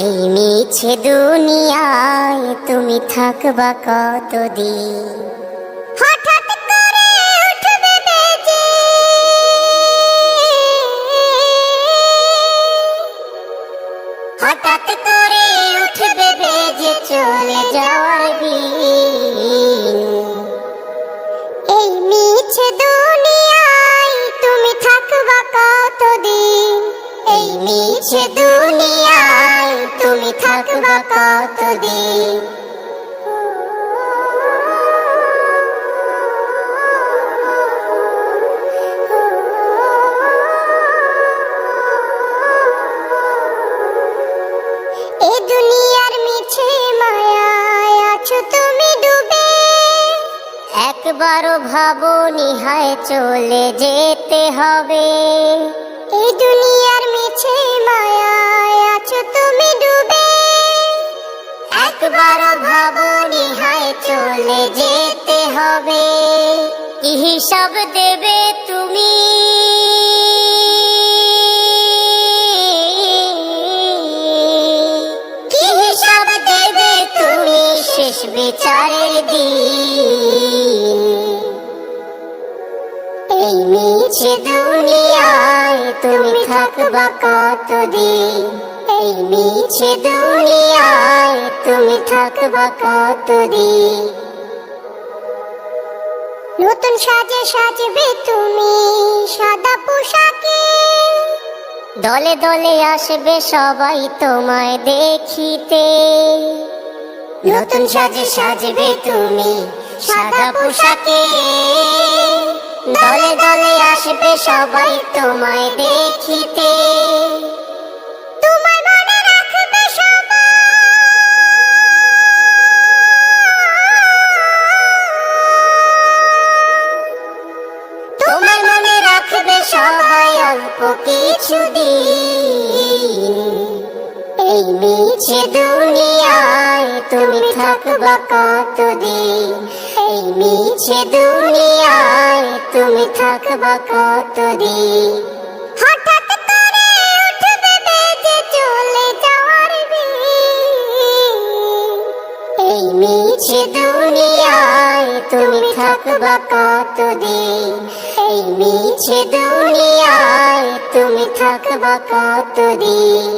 এই মিছে দুনিয়ায় তুমি থাকবা কতদিন। হঠাৎ করে উঠবে বেজে, হঠাৎ করে উঠবে বেজে চলে যাওয়ার দিন। এই মিছে দুনিয়ায় তুমি থাকবা কতদিন। এই মিছে দুনিয়ায় তুমি থাকবা কতদিন। এই দুনিয়ার মিছে মায়ায় আছো তুমি ডুবে, একবারও ভাবোনি হায় চলে যেতে হবে। এই দুনিয়ার মিছে মায়ায় আছো তুমি ডুবে, একবারও ভাবোনি হায় চলে যেতে হবে। কি হিসাব দেবে তুমি, কি হিসাব দেবে তুমি শেষ বিচারের দিন। এই মিছে দুনিয়ায় তুমি থাকবা কতদিন। এই মিছে দুনিয়ায় তুমি থাকবা কতদিন। নতুন সাজে সাজবে তুমি সাদা পোশাকে, দলে দলে আসবে সবাই তোমায় দেখিতে। নতুন সাজে সাজবে তুমি সাদা পোশাকে, দলে দলে আসবে সবাই তোমায় দেখিতে। তোমায় মনে রাখবে সবাই, তোমায় মনে রাখবে সবাই অল্প কিছুদিন। এই মিছে দুনিয়ায় তুমি থাকবা কতদিন। এই মিছে দুনিয়ায় তুমি থাকবা কতদিন। হঠাৎ করে উঠবে বেজে চলে যাওয়ার দিন। এই মিছে দুনিয়ায় তুমি থাকবা কতদিন। এই মিছে দুনিয়ায় তুমি থাকবা কতদিন।